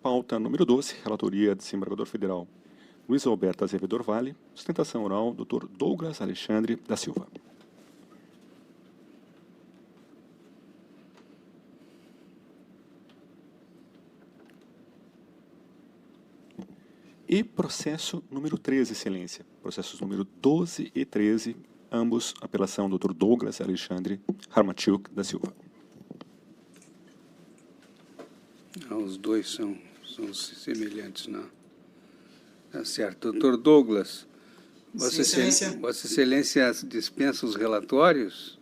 Pauta número 12, relatoria do desembargador federal Luiz Alberto Azevedo Orvalli, sustentação oral, Dr. Douglas Alexandre da Silva. E processo número 13, excelência. Processos número 12 e 13, ambos apelação Dr. Douglas Alexandre Harmachuk da Silva. Os dois são semelhantes, não? Tá certo. Doutor Douglas, Vossa Excelência dispensa os relatórios?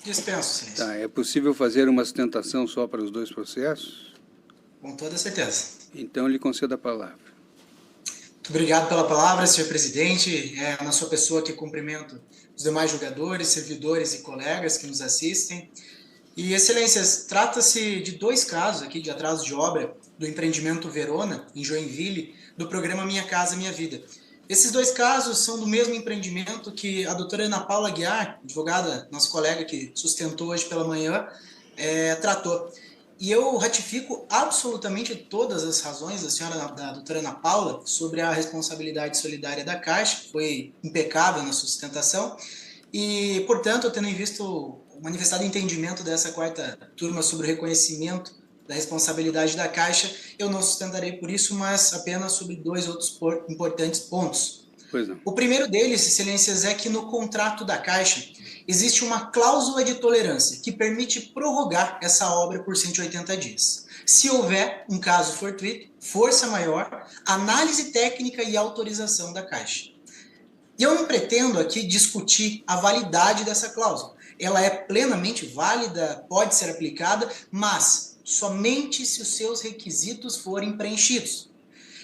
Dispenso, Excelência. Tá, é possível fazer uma sustentação só para os dois processos? Com toda certeza. Então, lhe concedo a palavra. Muito obrigado pela palavra, senhor presidente. Na sua pessoa que cumprimento os demais julgadores, servidores e colegas que nos assistem. E, excelências, trata-se de dois casos aqui de atraso de obra do empreendimento Verona, em Joinville, do programa Minha Casa Minha Vida. Esses dois casos são do mesmo empreendimento que a doutora Ana Paula Aguiar, advogada, nossa colega que sustentou hoje pela manhã, tratou. E eu ratifico absolutamente todas as razões da doutora Ana Paula sobre a responsabilidade solidária da Caixa, que foi impecável na sustentação, e, portanto, tendo em visto manifestado entendimento dessa quarta turma sobre o reconhecimento da responsabilidade da Caixa, eu não sustentarei por isso, mas apenas sobre dois outros importantes pontos. Pois não. O primeiro deles, excelências, é que no contrato da Caixa existe uma cláusula de tolerância que permite prorrogar essa obra por 180 dias. Se houver um caso fortuito, força maior, análise técnica e autorização da Caixa. E eu não pretendo aqui discutir a validade dessa cláusula. Ela é plenamente válida, pode ser aplicada, mas somente se os seus requisitos forem preenchidos.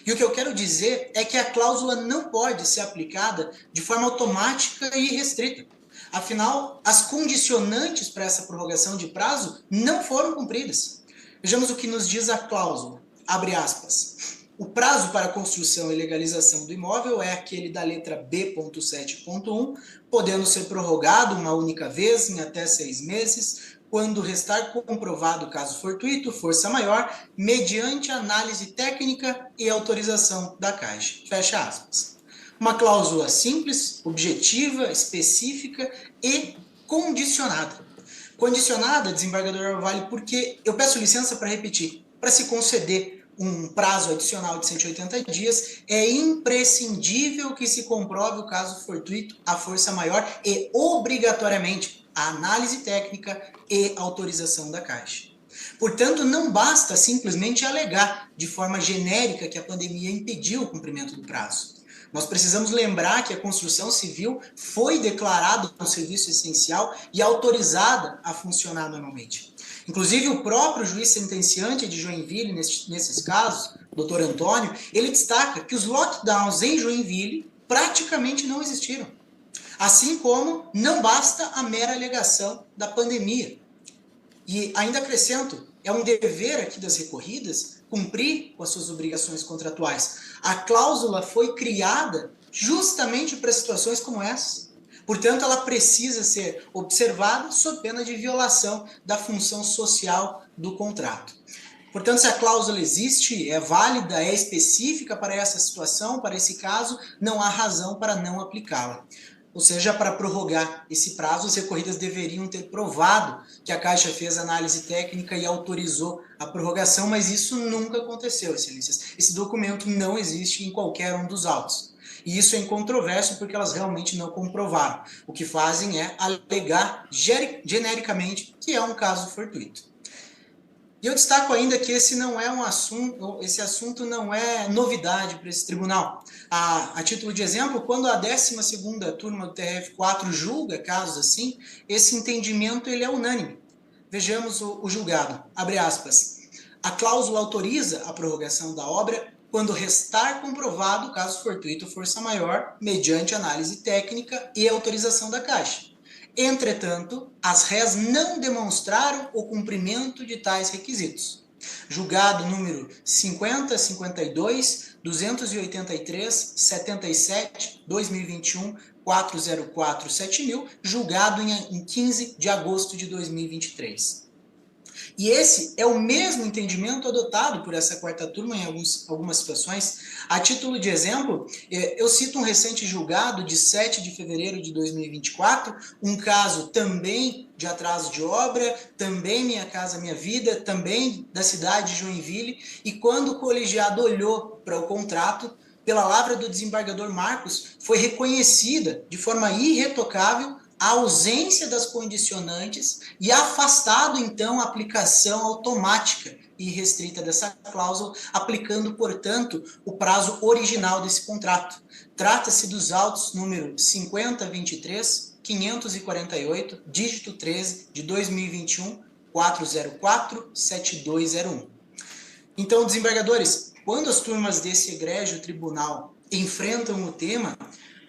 E o que eu quero dizer é que a cláusula não pode ser aplicada de forma automática e restrita. Afinal, as condicionantes para essa prorrogação de prazo não foram cumpridas. Vejamos o que nos diz a cláusula. Abre aspas. O prazo para a construção e legalização do imóvel é aquele da letra B.7.1, podendo ser prorrogado uma única vez em até 6 meses, quando restar comprovado caso fortuito, força maior, mediante análise técnica e autorização da Caixa. Fecha aspas. Uma cláusula simples, objetiva, específica e condicionada. Condicionada, desembargador Orvalli, porque eu peço licença para repetir, para se conceder um prazo adicional de 180 dias, é imprescindível que se comprove o caso fortuito, a força maior e, obrigatoriamente, a análise técnica e autorização da Caixa. Portanto, não basta simplesmente alegar de forma genérica que a pandemia impediu o cumprimento do prazo. Nós precisamos lembrar que a construção civil foi declarada um serviço essencial e autorizada a funcionar normalmente. Inclusive, o próprio juiz sentenciante de Joinville, nesses casos, o doutor Antônio, ele destaca que os lockdowns em Joinville praticamente não existiram. Assim como não basta a mera alegação da pandemia. E ainda acrescento, é um dever aqui das recorridas cumprir com as suas obrigações contratuais. A cláusula foi criada justamente para situações como essa. Portanto, ela precisa ser observada sob pena de violação da função social do contrato. Portanto, se a cláusula existe, é válida, é específica para essa situação, para esse caso, não há razão para não aplicá-la. Ou seja, para prorrogar esse prazo, as recorridas deveriam ter provado que a Caixa fez análise técnica e autorizou a prorrogação, mas isso nunca aconteceu, excelências. Esse documento não existe em qualquer um dos autos. E isso é incontroverso porque elas realmente não comprovaram. O que fazem é alegar genericamente que é um caso fortuito. E eu destaco ainda que esse assunto não é novidade para esse tribunal. A título de exemplo, quando a 12ª turma do TRF4 julga casos assim, esse entendimento ele é unânime. Vejamos o julgado. Abre aspas. A cláusula autoriza a prorrogação da obra quando restar comprovado o caso fortuito força maior, mediante análise técnica e autorização da Caixa. Entretanto, as rés não demonstraram o cumprimento de tais requisitos. Julgado número 50, 52, 283, 77, 2021, 404, 7000, julgado em 15 de agosto de 2023. E esse é o mesmo entendimento adotado por essa quarta turma em algumas situações. A título de exemplo, eu cito um recente julgado de 7 de fevereiro de 2024, um caso também de atraso de obra, também Minha Casa Minha Vida, também da cidade de Joinville, e quando o colegiado olhou para o contrato, pela palavra do desembargador Marcos, foi reconhecida de forma irretocável a ausência das condicionantes e afastado, então, a aplicação automática e restrita dessa cláusula, aplicando, portanto, o prazo original desse contrato. Trata-se dos autos número 5023, 548, dígito 13, de 2021, 404-7201. Então, desembargadores, quando as turmas desse egrégio tribunal enfrentam o tema,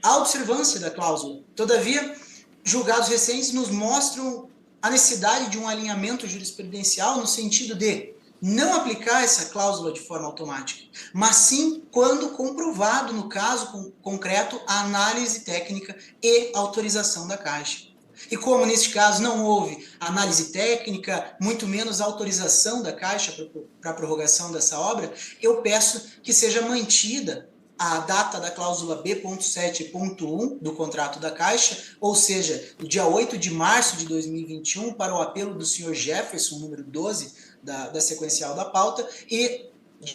há observância da cláusula. Todavia, julgados recentes nos mostram a necessidade de um alinhamento jurisprudencial no sentido de não aplicar essa cláusula de forma automática, mas sim quando comprovado, no caso concreto, a análise técnica e autorização da Caixa. E como neste caso não houve análise técnica, muito menos autorização da Caixa para a prorrogação dessa obra, eu peço que seja mantida a data da cláusula B.7.1 do contrato da Caixa, ou seja, no dia 8 de março de 2021, para o apelo do senhor Jefferson, número 12 da sequencial da pauta, e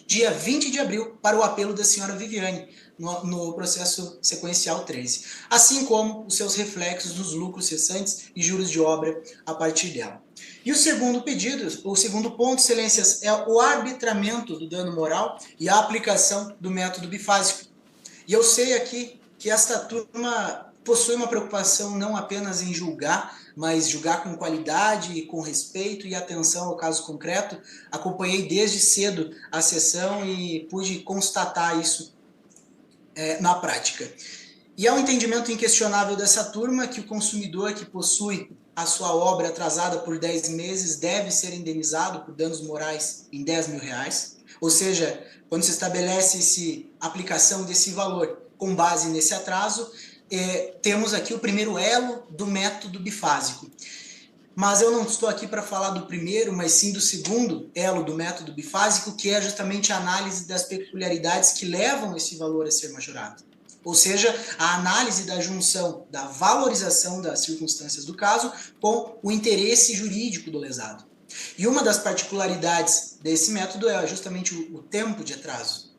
dia 20 de abril para o apelo da senhora Viviane, no processo sequencial 13, assim como os seus reflexos nos lucros cessantes e juros de obra a partir dela. E o segundo pedido, o segundo ponto, excelências, é o arbitramento do dano moral e a aplicação do método bifásico. E eu sei aqui que esta turma possui uma preocupação não apenas em julgar, mas julgar com qualidade, com respeito e atenção ao caso concreto. Acompanhei desde cedo a sessão e pude constatar isso na prática. E é um entendimento inquestionável dessa turma que o consumidor que possui a sua obra atrasada por 10 meses deve ser indenizado por danos morais em R$10 mil. Ou seja, quando se estabelece a aplicação desse valor com base nesse atraso, temos aqui o primeiro elo do método bifásico. Mas eu não estou aqui para falar do primeiro, mas sim do segundo elo do método bifásico, que é justamente a análise das peculiaridades que levam esse valor a ser majorado. Ou seja, a análise da junção da valorização das circunstâncias do caso com o interesse jurídico do lesado. E uma das particularidades desse método é justamente o tempo de atraso.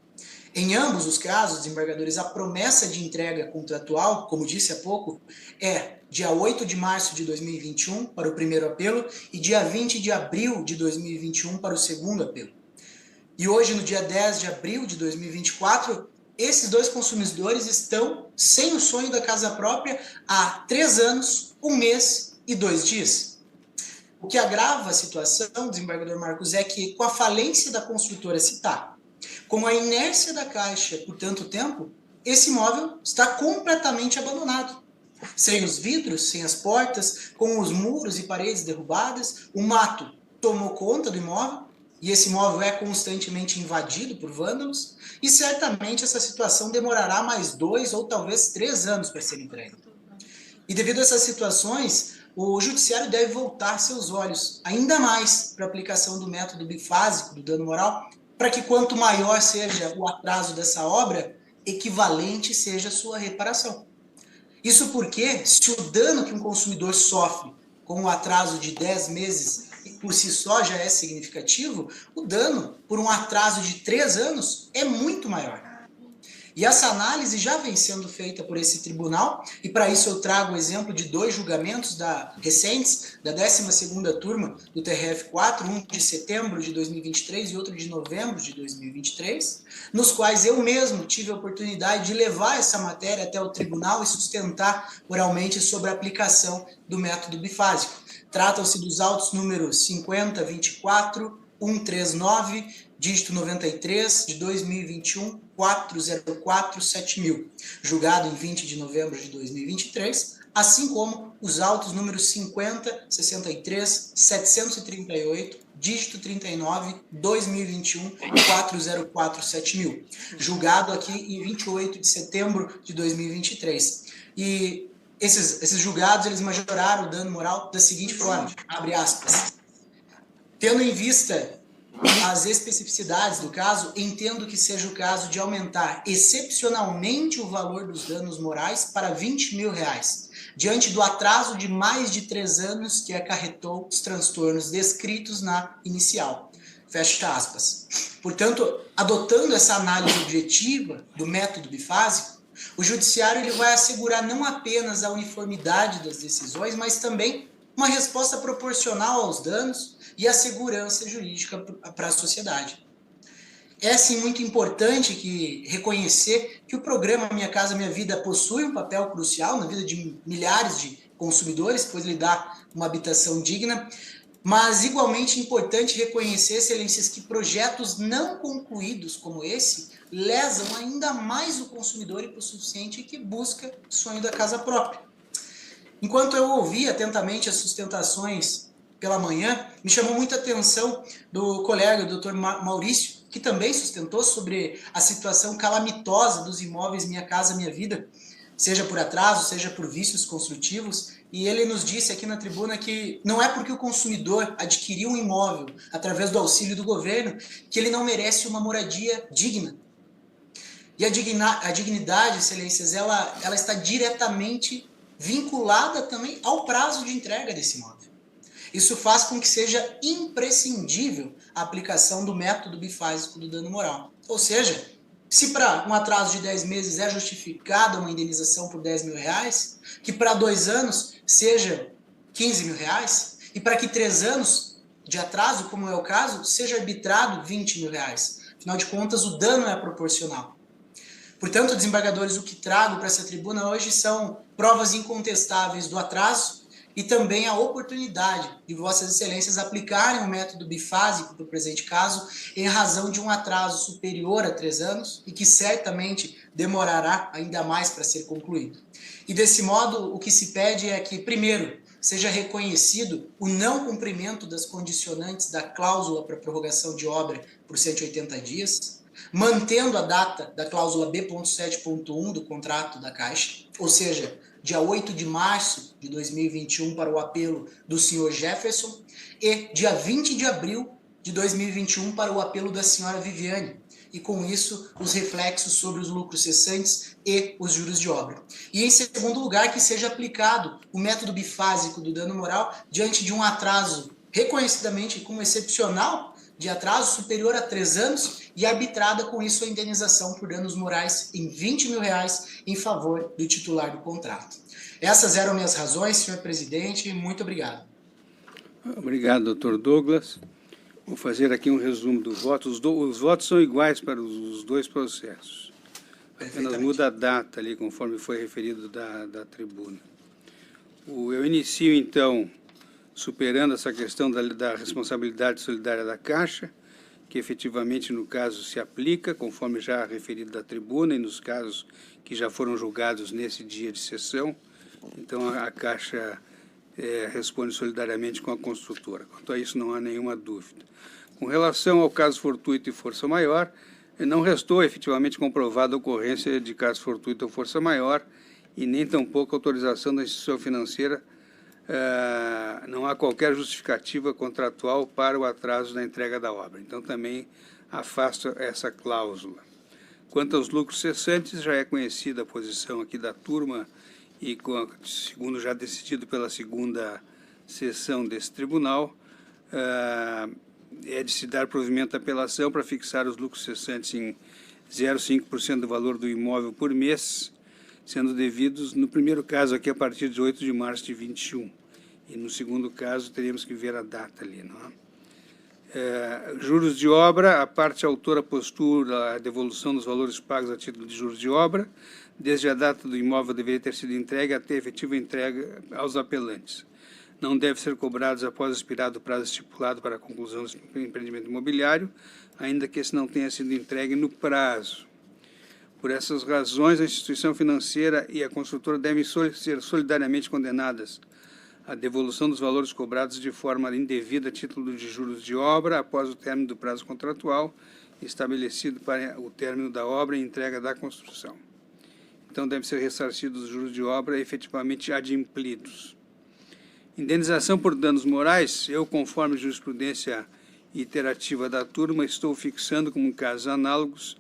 Em ambos os casos, desembargadores, a promessa de entrega contratual, como disse há pouco, é dia 8 de março de 2021 para o primeiro apelo e dia 20 de abril de 2021 para o segundo apelo. E hoje, no dia 10 de abril de 2024, esses dois consumidores estão sem o sonho da casa própria há 3 anos, 1 mês e 2 dias. O que agrava a situação, desembargador Marcos, é que com a falência da construtora Citar, com a inércia da Caixa por tanto tempo, esse imóvel está completamente abandonado. Sem os vidros, sem as portas, com os muros e paredes derrubadas, o mato tomou conta do imóvel, e esse imóvel é constantemente invadido por vândalos, e certamente essa situação demorará mais 2 ou talvez 3 anos para ser entregue. E devido a essas situações, o judiciário deve voltar seus olhos ainda mais para a aplicação do método bifásico do dano moral, para que quanto maior seja o atraso dessa obra, equivalente seja a sua reparação. Isso porque, se o dano que um consumidor sofre com o atraso de 10 meses por si só já é significativo, o dano por um atraso de 3 anos é muito maior. E essa análise já vem sendo feita por esse tribunal, e para isso eu trago o exemplo de 2 julgamentos recentes, da 12ª turma do TRF4, um de setembro de 2023 e outro de novembro de 2023, nos quais eu mesmo tive a oportunidade de levar essa matéria até o tribunal e sustentar oralmente sobre a aplicação do método bifásico. Tratam-se dos autos números 5024, 139, dígito 93, de 2021, 404-7000, julgado em 20 de novembro de 2023, assim como os autos números 50, 63, 738, dígito 39, 2021, 404-7000, julgado aqui em 28 de setembro de 2023. E esses julgados, eles majoraram o dano moral da seguinte forma, abre aspas, Tendo em vista as especificidades do caso, entendo que seja o caso de aumentar excepcionalmente o valor dos danos morais para R$20 mil, diante do atraso de mais de 3 anos que acarretou os transtornos descritos na inicial. Fecha aspas. Portanto, adotando essa análise objetiva do método bifásico, o judiciário ele vai assegurar não apenas a uniformidade das decisões, mas também uma resposta proporcional aos danos e a segurança jurídica para a sociedade. É, sim, muito importante reconhecer que o programa Minha Casa Minha Vida possui um papel crucial na vida de milhares de consumidores, pois lhe dá uma habitação digna, mas igualmente importante reconhecer, excelências, que projetos não concluídos como esse lesam ainda mais o consumidor hipossuficiente que busca o sonho da casa própria. Enquanto eu ouvi atentamente as sustentações pela manhã, me chamou muita atenção do colega, o Dr. Maurício, que também sustentou sobre a situação calamitosa dos imóveis Minha Casa Minha Vida, seja por atraso, seja por vícios construtivos, e ele nos disse aqui na tribuna que não é porque o consumidor adquiriu um imóvel através do auxílio do governo que ele não merece uma moradia digna. E a dignidade, excelências, ela está diretamente vinculada também ao prazo de entrega desse imóvel. Isso faz com que seja imprescindível a aplicação do método bifásico do dano moral. Ou seja, se para um atraso de 10 meses é justificada uma indenização por R$10 mil, que para 2 anos seja R$15 mil, e para que 3 anos de atraso, como é o caso, seja arbitrado R$20 mil. Afinal de contas, o dano é proporcional. Portanto, desembargadores, o que trago para essa tribuna hoje são provas incontestáveis do atraso e também a oportunidade de vossas excelências aplicarem o método bifásico para o presente caso em razão de um atraso superior a 3 anos e que certamente demorará ainda mais para ser concluído. E desse modo, o que se pede é que, primeiro, seja reconhecido o não cumprimento das condicionantes da cláusula para prorrogação de obra por 180 dias, mantendo a data da cláusula B.7.1 do contrato da Caixa, ou seja, dia 8 de março de 2021 para o apelo do senhor Jefferson e dia 20 de abril de 2021 para o apelo da senhora Viviane, e com isso os reflexos sobre os lucros cessantes e os juros de obra. E em segundo lugar, que seja aplicado o método bifásico do dano moral diante de um atraso reconhecidamente como excepcional de atraso superior a 3 anos e arbitrada com isso a indenização por danos morais em R$20 mil em favor do titular do contrato. Essas eram minhas razões, senhor presidente, muito obrigado. Obrigado, doutor Douglas. Vou fazer aqui um resumo do voto. Os votos são iguais para os 2 processos. Apenas muda a data ali, conforme foi referido da tribuna. Eu inicio, então, superando essa questão da responsabilidade solidária da Caixa, que efetivamente, no caso, se aplica, conforme já referido da tribuna, e nos casos que já foram julgados nesse dia de sessão. Então, a Caixa responde solidariamente com a construtora. Quanto a isso, não há nenhuma dúvida. Com relação ao caso fortuito e força maior, não restou efetivamente comprovada a ocorrência de caso fortuito ou força maior, e nem tampouco autorização da instituição financeira. Não há qualquer justificativa contratual para o atraso na entrega da obra. Então, também afasta essa cláusula. Quanto aos lucros cessantes, já é conhecida a posição aqui da turma e, segundo já decidido pela segunda sessão desse tribunal, é de se dar provimento à apelação para fixar os lucros cessantes em 0,5% do valor do imóvel por mês, sendo devidos, no primeiro caso aqui, a partir de 8 de março de 21. E no segundo caso, teríamos que ver a data ali, não é? Juros de obra, a parte autora postura a devolução dos valores pagos a título de juros de obra, desde a data do imóvel deveria ter sido entregue até a efetiva entrega aos apelantes. Não deve ser cobrados após expirado o prazo estipulado para a conclusão do empreendimento imobiliário, ainda que esse não tenha sido entregue no prazo. Por essas razões, a instituição financeira e a construtora devem ser solidariamente condenadas à devolução dos valores cobrados de forma indevida a título de juros de obra após o término do prazo contratual estabelecido para o término da obra e entrega da construção. Então, devem ser ressarcidos os juros de obra efetivamente adimplidos. Indenização por danos morais, eu, conforme jurisprudência iterativa da turma, estou fixando como casos análogos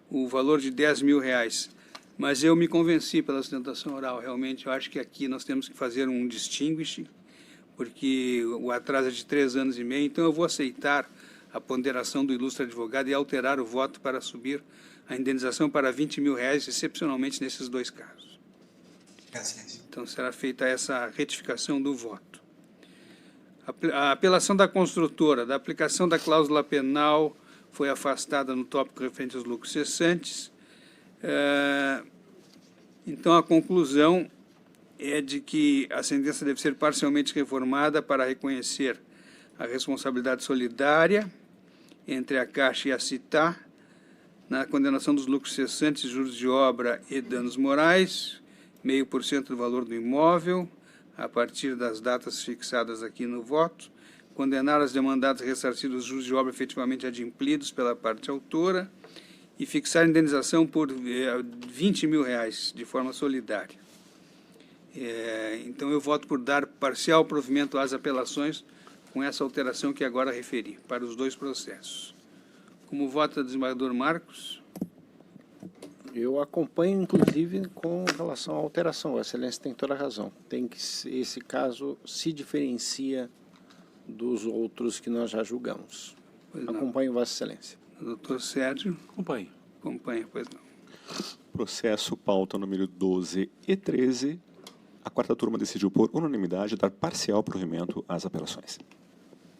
o valor de R$10.000. Mas eu me convenci pela sustentação oral. Realmente, eu acho que aqui nós temos que fazer um distinguish, porque o atraso é de 3 anos e meio, então eu vou aceitar a ponderação do ilustre advogado e alterar o voto para subir a indenização para R$20.000, excepcionalmente nesses 2 casos. Então, será feita essa retificação do voto. A apelação da construtora, da aplicação da cláusula penal, foi afastada no tópico referente aos lucros cessantes. Então, a conclusão é de que a sentença deve ser parcialmente reformada para reconhecer a responsabilidade solidária entre a Caixa e a CITAH na condenação dos lucros cessantes, juros de obra e danos morais, 0,5% do valor do imóvel, a partir das datas fixadas aqui no voto, condenar as demandadas ressarcidas os juros de obra efetivamente adimplidos pela parte autora e fixar a indenização por R$20.000 de forma solidária. Então, eu voto por dar parcial provimento às apelações com essa alteração que agora referi, para os 2 processos. Como vota o desembargador Marcos? Eu acompanho, inclusive, com relação à alteração. A Excelência tem toda a razão. Esse caso se diferencia dos outros que nós já julgamos. Acompanho, Vossa Excelência. Doutor Sérgio? Acompanhe. Acompanha, pois não. Processo pauta número 12 e 13. A 4ª turma decidiu por unanimidade dar parcial provimento às apelações.